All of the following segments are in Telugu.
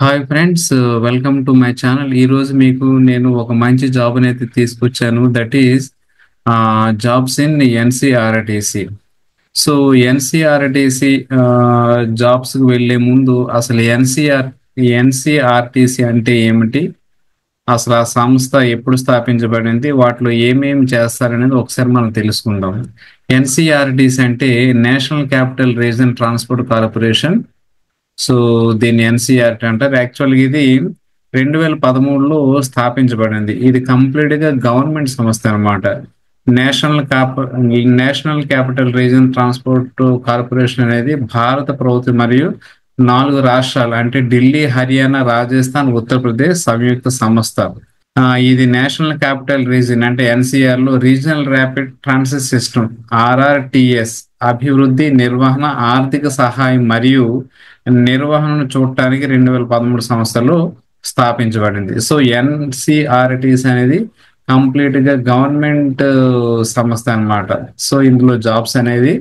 Hi friends, welcome to my channel. ఈరోజు మీకు నేను ఒక మంచి జాబ్ని అయితే తీసుకొచ్చాను. That is jobs in NCRTC. So NCRTC జాబ్స్కి వెళ్ళే ముందు అసలు ఎన్సిఆర్టీసీ అంటే ఏమిటి, అసలు ఆ సంస్థ ఎప్పుడు స్థాపించబడింది, వాటిలో ఏమేమి చేస్తారనేది ఒకసారి మనం తెలుసుకుందాం. ఎన్సిఆర్టీసీ అంటే national capital region transport corporation. So దీన్ని ఎన్సిఆర్టీ అంటారు. యాక్చువల్గా ఇది 2013లో స్థాపించబడింది. ఇది కంప్లీట్ గా గవర్నమెంట్ సంస్థ అనమాట. National national capital region transport corporation అనేది భారత ప్రభుత్వం మరియు 4 రాష్ట్రాలు అంటే ఢిల్లీ, హర్యానా, రాజస్థాన్, ఉత్తరప్రదేశ్ సంయుక్త సంస్థ. ఇది నేషనల్ క్యాపిటల్ రీజన్ అంటే ఎన్సిఆర్ లో regional rapid transit system RRTS అభివృద్ధి, నిర్వహణ, ఆర్థిక సహాయం మరియు నిర్వహణను చూడటానికి 2013 సంవత్సరంలో స్థాపించబడింది. సో ఎన్సిఆర్టీస్ అనేది కంప్లీట్ గా గవర్నమెంట్ సంస్థ అన్నమాట. సో ఇందులో జాబ్స్ అనేది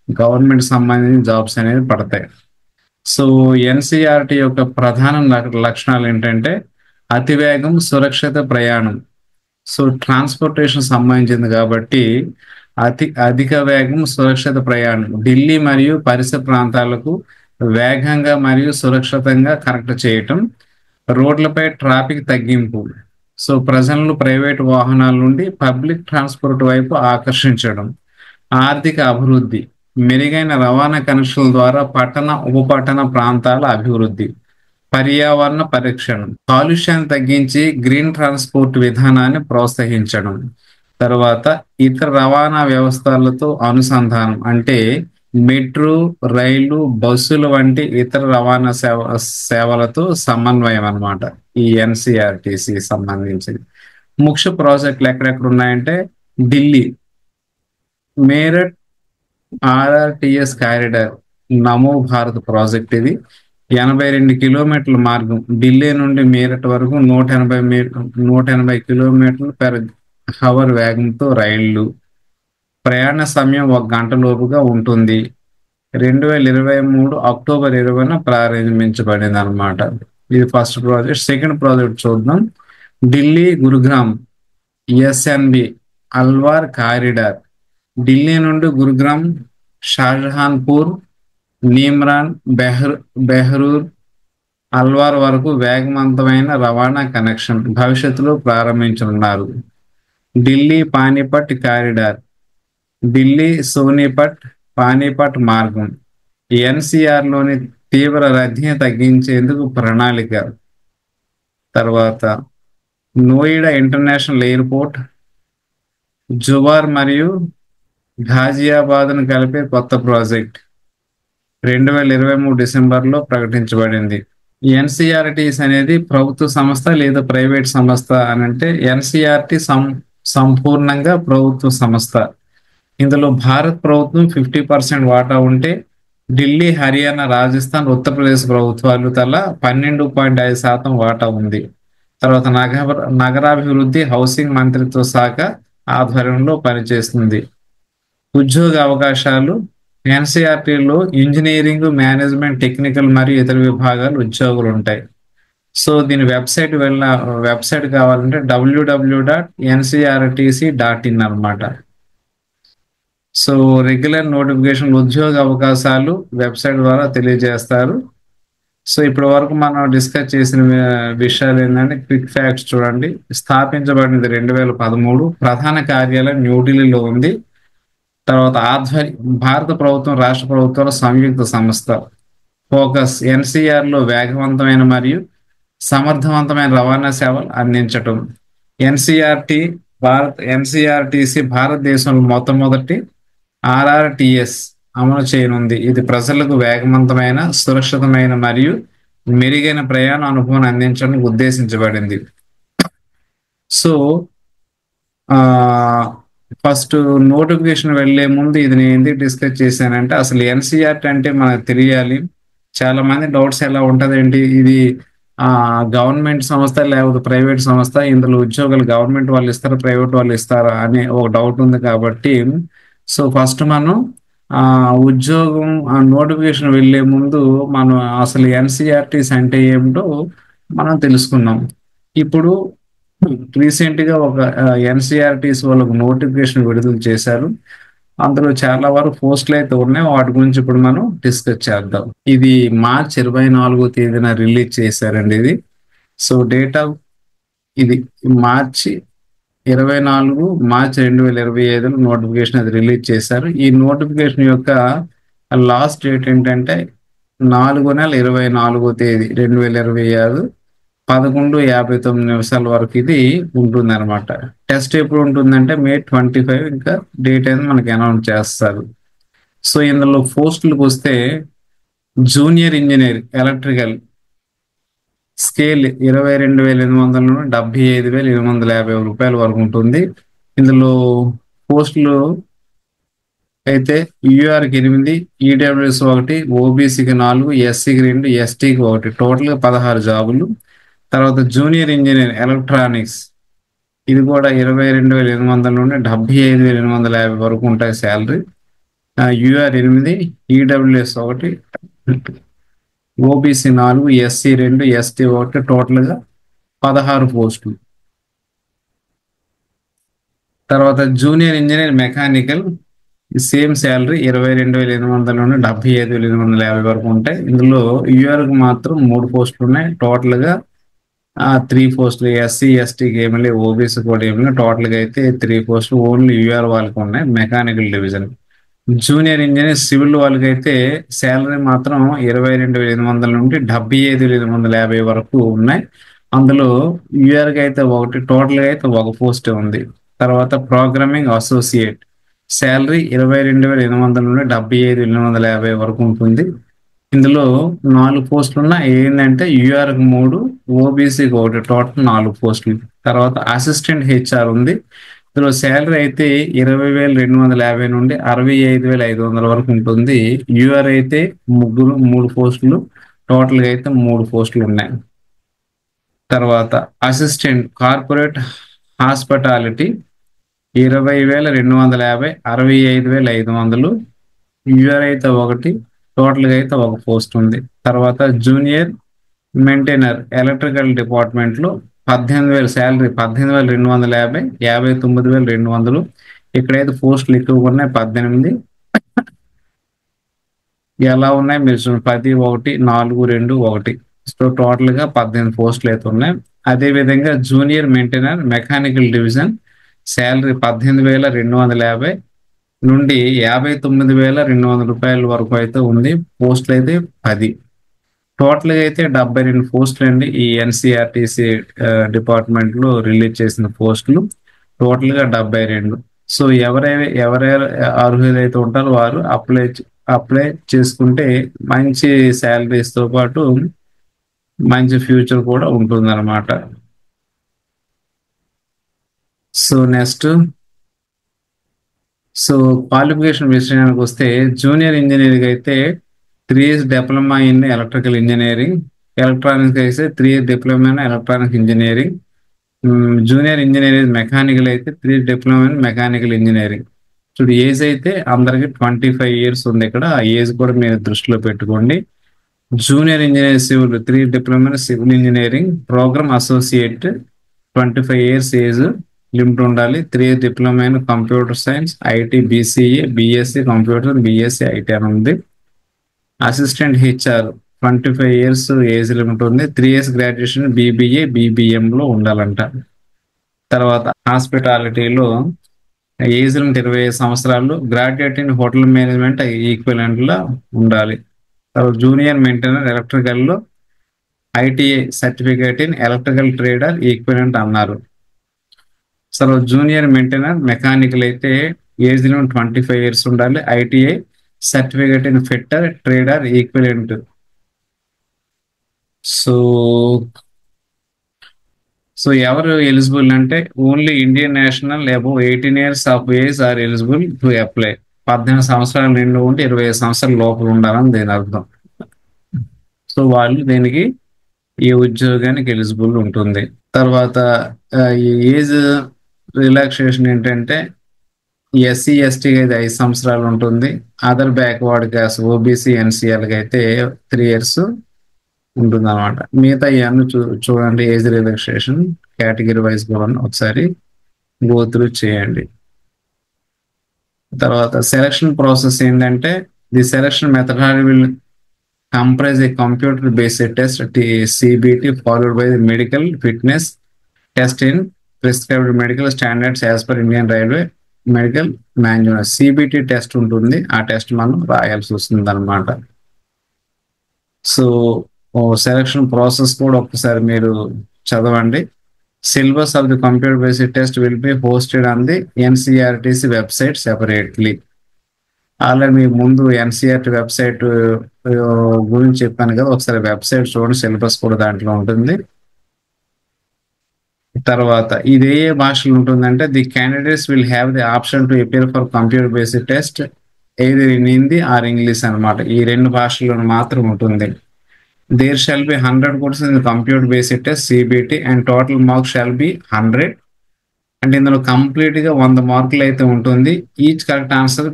గవర్నమెంట్ సంబంధించిన జాబ్స్ అనేది పడతాయి. సో ఎన్సిఆర్టీ యొక్క ప్రధాన లక్షణాలు ఏంటంటే అతివేగం, సురక్షిత ప్రయాణం. సో ట్రాన్స్పోర్టేషన్ సంబంధించింది కాబట్టి అధిక వేగం, సురక్షిత ప్రయాణం. ఢిల్లీ మరియు పరిసర ప్రాంతాలకు వేగంగా మరియు సురక్షితంగా కనెక్ట్ చేయటం. రోడ్లపై ట్రాఫిక్ తగ్గింపు. సో ప్రజలను ప్రైవేట్ వాహనాల నుండి పబ్లిక్ ట్రాన్స్పోర్ట్ వైపు ఆకర్షించడం. ఆర్థిక అభివృద్ధి, మెరుగైన రవాణా కనెక్షన్ల ద్వారా పట్టణ, ఉపపట్టణ ప్రాంతాల అభివృద్ధి. పర్యావరణ పరిరక్షణ, కాలుష్యాన్ని తగ్గించి గ్రీన్ ట్రాన్స్పోర్ట్ విధానాన్ని ప్రోత్సహించడం. తర్వాత ఇతర రవాణా వ్యవస్థలతో అనుసంధానం అంటే మెట్రో, రైలు, బస్సులు వంటి ఇతర రవాణా సేవలతో సమన్వయం అన్నమాట ఈ ఎన్సిఆర్టీసీ సంబంధించింది. ముఖ్య ప్రాజెక్టులు ఎక్కడెక్కడ ఉన్నాయంటే ఢిల్లీ మేరట్ RRTS కారిడార్, నమో భారత్ ప్రాజెక్ట్. ఇది 82 కిలోమీటర్ల మార్గం. ఢిల్లీ నుండి మీరట్ వరకు 180 కిలోమీటర్లు పెర్ హవర్ వేగంతో రైళ్లు. ప్రయాణ సమయం 1 గంట లోపుగా ఉంటుంది. 2023 అక్టోబర్ 20న ప్రారంభించబడింది అనమాట. ఇది ఫస్ట్ ప్రాజెక్ట్. సెకండ్ ప్రాజెక్ట్ చూద్దాం. Delhi Gurugram SNB Alwar corridor. ఢిల్లీ నుండి గురుగ్రామ్, షాజహాన్పూర్, నీమ్రాన్, బెహ్రూర్, అల్వార్ వరకు వేగవంతమైన రవాణా కనెక్షన్ భవిష్యత్తులో ప్రారంభించనున్నారు. ఢిల్లీ పానీపట్ కారిడార్, ఢిల్లీ సోనిపట్, పానీపట్ మార్గం. ఎన్సిఆర్ లోని తీవ్ర రద్దీని తగ్గించేందుకు ప్రణాళిక. తర్వాత నోయిడా ఇంటర్నేషనల్ ఎయిర్పోర్ట్, జువార్ మరియు ఘాజియాబాద్ను కలిపే కొత్త ప్రాజెక్ట్ 2023 డిసెంబర్లో ప్రకటించబడింది. ఎన్సిఆర్టీస్ అనేది ప్రభుత్వ సంస్థ లేదా ప్రైవేట్ సంస్థ అని అంటే ఎన్సిఆర్టీ సంపూర్ణంగా ప్రభుత్వ సంస్థ. ఇందులో భారత్ ప్రభుత్వం 50% వాటా ఉంటే ఢిల్లీ, హర్యానా, రాజస్థాన్, ఉత్తరప్రదేశ్ ప్రభుత్వాలు తలా 12.5% వాటా ఉంది. తర్వాత నగరాభివృద్ధి, హౌసింగ్ మంత్రిత్వ శాఖ ఆధ్వర్యంలో పనిచేస్తుంది. ఉద్యోగ అవకాశాలు ఎన్సిఆర్టీలో ఇంజనీరింగ్, మేనేజ్మెంట్, టెక్నికల్ మరియు ఇతర విభాగాలు ఉద్యోగులు ఉంటాయి. సో దీని వెబ్సైట్ కావాలంటే www.ncrtc.in అన్నమాట. సో రెగ్యులర్ నోటిఫికేషన్, ఉద్యోగ అవకాశాలు వెబ్సైట్ ద్వారా తెలియజేస్తారు. సో ఇప్పటి వరకు మనం డిస్కస్ చేసిన విషయాలు ఏంటంటే క్విక్ ఫ్యాక్ట్స్ చూడండి. స్థాపించబడింది 2013. ప్రధాన కార్యాలయం న్యూఢిల్లీలో ఉంది. తర్వాత భారత ప్రభుత్వం, రాష్ట్ర ప్రభుత్వాల సంయుక్త సంస్థ. ఫోకస్ ఎన్సిఆర్ లో వేగవంతమైన మరియు సమర్థవంతమైన రవాణా సేవలు అందించటం. ఎన్సిఆర్టీసీ భారతదేశంలో మొట్టమొదటి RRTS అమలు చేయనుంది. ఇది ప్రజలకు వేగవంతమైన, సురక్షితమైన మరియు మెరుగైన ప్రయాణ అనుభవాన్ని అందించడానికి ఉద్దేశించబడింది. సో ఫస్ట్ నోటిఫికేషన్ వెళ్లే ముందు ఇది నేను ఎందుకు డిస్కస్ చేశానంటే అసలు ఎన్సిఆర్టీ అంటే మనకు తెలియాలి. చాలా మంది డౌట్స్ ఎలా ఉంటది, ఏంటి ఇది గవర్నమెంట్ సంస్థ లేకపోతే ప్రైవేట్ సంస్థ, ఇందులో ఉద్యోగాలు గవర్నమెంట్ వాళ్ళు ఇస్తారా, ప్రైవేట్ వాళ్ళు ఇస్తారా అనే ఒక డౌట్ ఉంది. కాబట్టి సో ఫస్ట్ మనం ఉద్యోగం నోటిఫికేషన్ వెళ్ళే ముందు మనం అసలు ఎన్సిఆర్టీస్ అంటే ఏమిటో మనం తెలుసుకున్నాం. ఇప్పుడు రీసెంట్ గా ఒక ఎన్సిఆర్టీస్ వాళ్ళకు నోటిఫికేషన్ విడుదల చేశారు. అందులో చాలా వరకు పోస్టులు అయితే ఉన్నాయి. వాటి గురించి ఇప్పుడు మనం డిస్కస్ చేద్దాం. ఇది మార్చ్ 24వ తేదీన రిలీజ్ చేశారండి ఇది. సో డేట్ ఆఫ్ ఇది మార్చి 24 మార్చి 2025 నోటిఫికేషన్ అది రిలీజ్ చేశారు. ఈ నోటిఫికేషన్ యొక్క లాస్ట్ డేట్ ఏంటంటే 4/24 తేదీ 2026 11:59 వరకు ఇది ఉంటుంది అనమాట. టెస్ట్ ఎప్పుడు ఉంటుందంటే May 25 ఇంకా డేట్ అనేది మనకి అనౌన్స్ చేస్తారు. సో ఇందులో పోస్టులకు వస్తే జూనియర్ ఇంజనీర్ ఎలక్ట్రికల్ స్కేల్ 22,800 నుండి 75,850 రూపాయల వరకు ఉంటుంది. ఇందులో పోస్టులు అయితే యూఆర్కి 8, ఈడబ్ల్యూఎస్ 1, ఓబీసీకి 4, ఎస్సీకి 2, ఎస్టీకి 1, టోటల్గా 16 జాబులు. తర్వాత జూనియర్ ఇంజనీర్ ఎలక్ట్రానిక్స్ ఇది కూడా 22,800 నుండి 75,850 వరకు ఉంటాయి salary. UR 8, EWS 1, OBC 4, SC 2, ST 1, టోటల్గా 16 పోస్టులు. తర్వాత junior engineer mechanical same salary 22,800 నుండి 75,850 వరకు ఉంటాయి. ఇందులో యూఆర్కి మాత్రం 3 పోస్టులు ఉన్నాయి. టోటల్గా 3 పోస్టులు ఎస్సీ ఎస్టీకి ఏమి లేవు, ఓబీసీ కూడా ఏమి లేవు. టోటల్గా అయితే 3 పోస్టులు ఓన్లీ యూఆర్ వాళ్ళకి ఉన్నాయి, mechanical division. Junior engineer civil వాళ్ళకి అయితే శాలరీ మాత్రం 22,800 నుండి 75,850 వరకు ఉన్నాయి. అందులో యూఆర్కి అయితే ఒకటి, టోటల్గా అయితే ఒక పోస్ట్ ఉంది. తర్వాత ప్రోగ్రామింగ్ అసోసియేట్ శాలరీ 22,800 నుండి 75,850 వరకు ఉంటుంది. ఇందులో 4 పోస్టులు ఉన్నాయి. ఏంటంటే యూఆర్కి 3, ఓబీసీకి 1, టోటల్ 4 పోస్టులు. తర్వాత అసిస్టెంట్ హెచ్ఆర్ ఉంది. ఇందులో శాలరీ అయితే 20,250 నుండి 65,500 వరకు ఉంటుంది. యూఆర్ అయితే 3 పోస్టులు, టోటల్గా అయితే 3 పోస్టులు ఉన్నాయి. తర్వాత అసిస్టెంట్ కార్పొరేట్ హాస్పిటాలిటీ 20,250, 65,500. యూఆర్ అయితే ఒకటి, టోటల్గా అయితే ఒక పోస్ట్ ఉంది. తర్వాత జూనియర్ మెయింటైనర్ ఎలక్ట్రికల్ డిపార్ట్మెంట్లో 18,000 శాలరీ 18,250, 59,200. ఇక్కడైతే పోస్టులు ఎక్కువగా ఉన్నాయి, 18. ఎలా ఉన్నాయి మీరు చూడండి, 10, 1, 4, 2, 1. సో టోటల్గా 18 పోస్టులు అయితే ఉన్నాయి. అదేవిధంగా junior maintainer mechanical division salary 18,250 నుండి 59,200 రూపాయల వరకు అయితే ఉంది. పోస్టులు అయితే 10. టోటల్గా అయితే 72 పోస్టులు అండి ఈ ఎన్సిఆర్టీసీ డిపార్ట్మెంట్లో రిలీజ్ చేసిన పోస్టులు. టోటల్గా 72. సో ఎవరెవరు అర్హులైతే ఉంటారో వారు అప్లై చేసుకుంటే మంచి శాలరీస్తో పాటు మంచి ఫ్యూచర్ కూడా ఉంటుందన్నమాట. సో నెక్స్ట్ క్వాలిఫికేషన్ విషయానికి వస్తే జూనియర్ ఇంజనీరింగ్ అయితే 3 years diploma in electrical engineering, electronics అయితే 3 years diploma in electronic engineering. Junior engineering mechanical అయితే 3 years diploma in mechanical engineering. చూడు ఏజ్ అయితే అందరికి 25 years ఉంది. ఇక్కడ ఆ ఏజ్ కూడా మీరు దృష్టిలో పెట్టుకోండి. Junior engineer civil 3 years diploma in civil engineering, programme associate 25 years age limit ఉండాలి. 3 years diploma in computer science, IT, BCA, BSc computer, BSc IT అని ఉంది. Assistant HR 25 years age limit ఉంది. 3 years గ్రాడ్యుయేషన్ బీబీఏ, బీబీఎంలో ఉండాలంట. తర్వాత హాస్పిటాలిటీలో ఏజ్ లిమిట్ 25 సంవత్సరాలు, graduate in hotel management equivalent లో ఉండాలి. తర్వాత జూనియర్ మెయింటైనర్ ఎలక్ట్రికల్లో ITI certificate in electrical trader equivalent అన్నారు. తర్వాత జూనియర్ మెయింటైనర్ మెకానికల్ అయితే ఏజ్ లిమిట్ 25 years ఉండాలి. ITI certificate in fitter trader equivalent. So ఎవరు ఎలిజిబుల్ అంటే only Indian national above 18 years of age are eligible to apply. 18 సంవత్సరాలు నిండు ఉంటే 25 సంవత్సరాల లోపల ఉండాలని దీని అర్థం. సో వాళ్ళు దీనికి ఈ ఉద్యోగానికి ఎలిజిబుల్ ఉంటుంది. తర్వాత ఈ ఏజ్ రిలాక్సేషన్ ఏంటంటే ఎస్సీ ఎస్టీకి అయితే 5 సంవత్సరాలు ఉంటుంది. అదర్ బ్యాక్వర్డ్ క్లాస్ ఓబీసీ ఎన్సీఎల్కి అయితే 3 years ఉంటుంది అనమాట. మిగతా ఇవన్నీ చూడండి, ఏజ్ రిలాక్సేషన్ కేటగిరీ వైజ్ కూడా ఒకసారి గో త్రూ చేయండి. తర్వాత సెలక్షన్ ప్రాసెస్ ఏంటంటే, the selection methodology will comprise a computer-based test CBT followed by the medical fitness test in prescribed medical standards as per Indian Railway medical manual. CBT test ఉంటుంది, ఆ టెస్ట్ మనం రాయాల్సి వస్తుంది అనమాట. సో సెలక్షన్ ప్రాసెస్ కూడా ఒకసారి మీరు చదవండి. Syllabus of the computer based test will be hosted on the NCRTC website separately. Already మీకు ముందు ఎన్సిఆర్టీ వెబ్సైట్ గురించి చెప్పాను కదా, ఒకసారి వెబ్సైట్ చూడండి, సిలబస్ కూడా దాంట్లో ఉంటుంది. తర్వాత ఇది ఏ భాషలో ఉంటుందంటే, the candidates will have the option to appear for computer based test either in Hindi or English అనమాట. ఈ 2 భాషల్లో మాత్రం ఉంటుంది. There shall be 100 questions in computer based test CBT and total marks shall be 100. అంటే ఇందులో కంప్లీట్ గా 100 మార్కులు అయితే ఉంటుంది. Each correct answer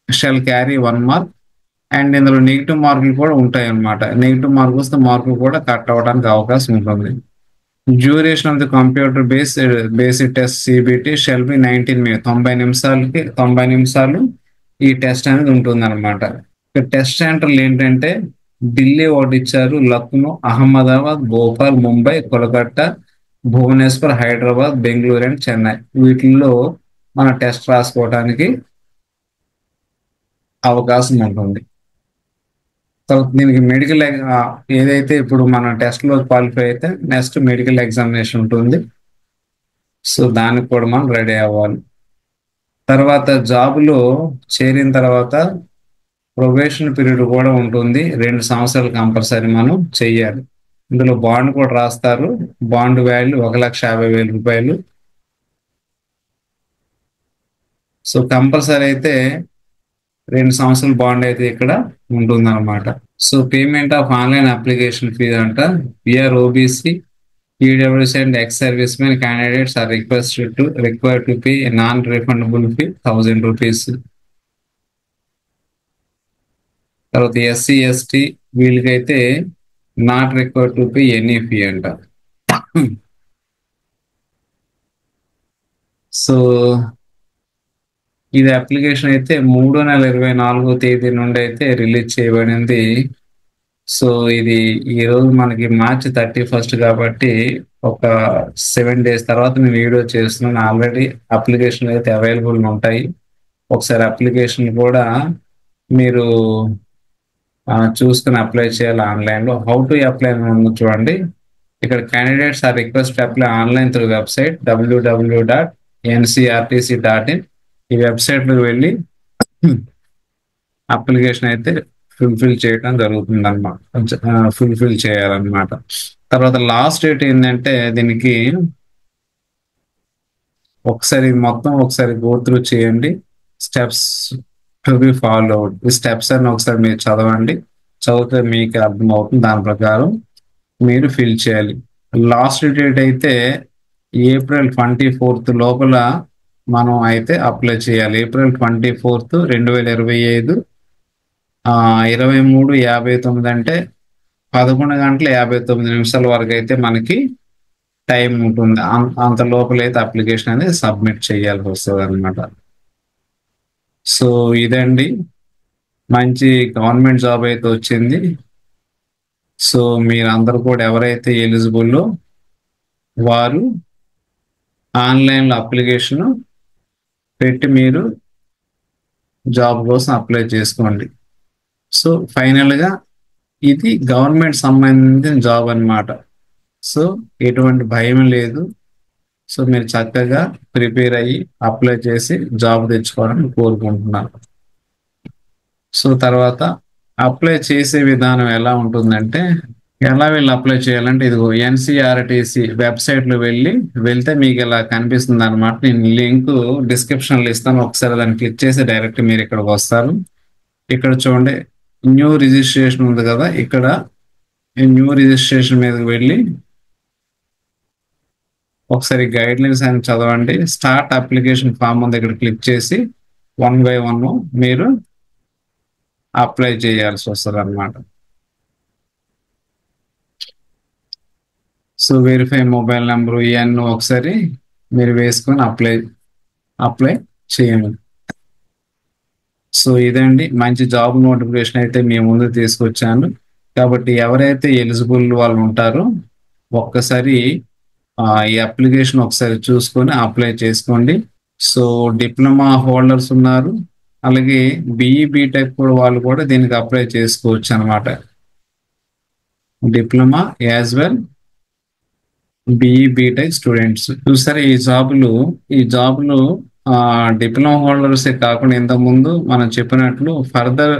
shall carry 1 mark. And ఇందులో నెగిటివ్ మార్కులు కూడా ఉంటాయి అన్నమాట. నెగిటివ్ మార్క్ వస్తే మార్కులు కూడా కట్ అవ్వడానికి అవకాశం ఉంటుంది. Duration of the computer based test CBT shall be 19 minutes. 90 నిమిషాలు ఈ టెస్ట్ అనేది ఉంటుంది అనమాట. టెస్ట్ సెంటర్లు ఏంటంటే, ఢిల్లీ ఒకటి ఇచ్చారు, లక్నో, అహ్మదాబాద్, భోపాల్, ముంబై, కోల్కతా, భువనేశ్వర్, హైదరాబాద్, బెంగళూరు అండ్ చెన్నై. వీటిల్లో మన టెస్ట్ రాసుకోవడానికి అవకాశం ఉంటుంది. తర్వాత దీనికి మెడికల్ ఏదైతే ఇప్పుడు మన టెస్ట్ లో క్వాలిఫై అయితే నెక్స్ట్ మెడికల్ ఎగ్జామినేషన్ ఉంటుంది. సో దానికి కూడా మనం రెడీ అవ్వాలి. తర్వాత జాబ్లో చేరిన తర్వాత ప్రొబేషన్ పీరియడ్ కూడా ఉంటుంది. 2 సంవత్సరాలు కంపల్సరీ మనం చెయ్యాలి. ఇందులో బాండ్ కూడా రాస్తారు. బాండ్ వాల్యూ 1,50,000 రూపాయలు. సో కంపల్సరీ అయితే 2 సంవత్సరాల బాండ్ అయితే ఇక్కడ ఉంటుంది అనమాట. So payment of online application fee అంట. UR OBC, EWS and ex servicemen candidates are required to pay non refundable fee 1,000 rupees. తర్వాత ఎస్సీ ఎస్టీ వీళ్ళకైతే not required to pay any fee అంట. సో ఇది అప్లికేషన్ అయితే 3/24 నుండి అయితే రిలీజ్ చేయబడింది. సో ఇది ఈ రోజు మనకి March 31 కాబట్టి ఒక 7 days తర్వాత నేను వీడియో చేస్తున్నాను. ఆల్రెడీ అప్లికేషన్ అయితే అవైలబుల్ ఉంటాయి. ఒకసారి అప్లికేషన్ కూడా మీరు చూసుకుని అప్లై చేయాలి ఆన్లైన్లో. హౌ టు అప్లై అని చూడండి. ఇక్కడ candidates are request apply online through website www.ncrtc.in. ఈ వెబ్సైట్లోకి వెళ్ళి అప్లికేషన్ అయితే ఫుల్ఫిల్ చేయడం జరుగుతుంది అన్నమాట. ఫుల్ఫిల్ చేయాలన్నమాట. తర్వాత లాస్ట్ డేట్ ఏంటంటే, దీనికి ఒకసారి మొత్తం గో త్రూ చేయండి. Steps to be followed. ఈ స్టెప్స్ అన్ని ఒకసారి మీరు చదవండి. చదివితే మీకు అర్థమవుతుంది. దాని ప్రకారం మీరు ఫిల్ చేయాలి. లాస్ట్ డేట్ అయితే April 24 లోపల మనం అయితే అప్లై చేయాలి. April 24, 2025 23:59 అంటే 11:59 వరకు అయితే మనకి టైం ఉంటుంది. అంత లోపల అయితే అప్లికేషన్ అనేది సబ్మిట్ చేయాల్సి వస్తుంది అనమాట. సో ఇదండి, మంచి గవర్నమెంట్ జాబ్ అయితే వచ్చింది. సో మీరందరూ కూడా ఎవరైతే ఎలిజిబుల్లో వారు ఆన్లైన్లో అప్లికేషన్ పెట్టి మీరు జాబ్ కోసం అప్లై చేసుకోండి. సో ఫైనల్గా ఇది గవర్నమెంట్ సంబంధించిన జాబ్ అన్నమాట. సో ఎటువంటి భయం లేదు. సో మీరు చక్కగా ప్రిపేర్ అయ్యి అప్లై చేసి జాబ్ తెచ్చుకోవాలని కోరుకుంటున్నాను. సో తర్వాత అప్లై చేసే విధానం ఎలా ఉంటుందంటే, ఎలా వీళ్ళు అప్లై చేయాలంటే, ఇదిగో ఎన్సిఆర్టీసీ వెబ్సైట్లో వెళ్తే మీకు ఇలా కనిపిస్తుంది అనమాట. నేను లింక్ డిస్క్రిప్షన్లో ఇస్తాను. ఒకసారి దాన్ని క్లిక్ చేసి డైరెక్ట్ మీరు ఇక్కడికి వస్తారు. ఇక్కడ చూడండి, న్యూ రిజిస్ట్రేషన్ ఉంది కదా, ఇక్కడ న్యూ రిజిస్ట్రేషన్ మీదకి వెళ్ళి ఒకసారి గైడ్ లైన్స్ అని చదవండి. స్టార్ట్ అప్లికేషన్ ఫామ్ ఉంది, ఇక్కడ క్లిక్ చేసి వన్ బై వన్ మీరు అప్లై చేయాల్సి వస్తుంది అనమాట. సో వెరిఫై మొబైల్ నెంబర్ ఇవన్నీ ఒకసారి మీరు వేసుకొని అప్లై చేయండి. సో ఇదండి మంచి జాబ్ నోటిఫికేషన్ అయితే మీ ముందు తీసుకొచ్చాను. కాబట్టి ఎవరైతే ఎలిజిబుల్ వాళ్ళు ఉంటారో ఒక్కసారి ఈ అప్లికేషన్ ఒకసారి చూసుకొని అప్లై చేసుకోండి. సో డిప్లొమా హోల్డర్స్ ఉన్నారు, అలాగే బిఈ బీటెక్ కూడా వాళ్ళు కూడా దీనికి అప్లై చేసుకోవచ్చు అనమాట. Diploma as well BE BTech students చూసారా ఈ జాబులు డిప్లొమా హోల్డర్సే కాకుండా ఇంతకుముందు మనం చెప్పినట్లు further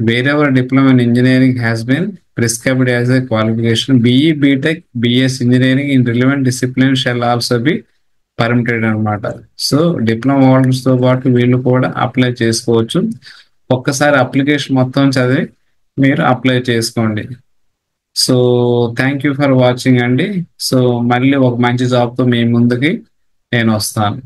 wherever diploma in engineering has been prescribed as a qualification BE BTech BS engineering in relevant discipline shall also be permitted అనమాట. సో డిప్లొమా హోల్డర్స్ తో పాటు వీళ్ళు కూడా అప్లై చేసుకోవచ్చు. ఒక్కసారి అప్లికేషన్ మొత్తం చదివి మీరు అప్లై చేసుకోండి. So thank you for watching అండి. సో మళ్ళీ ఒక మంచి జాబ్తో మీ ముందుకి నేను వస్తాను.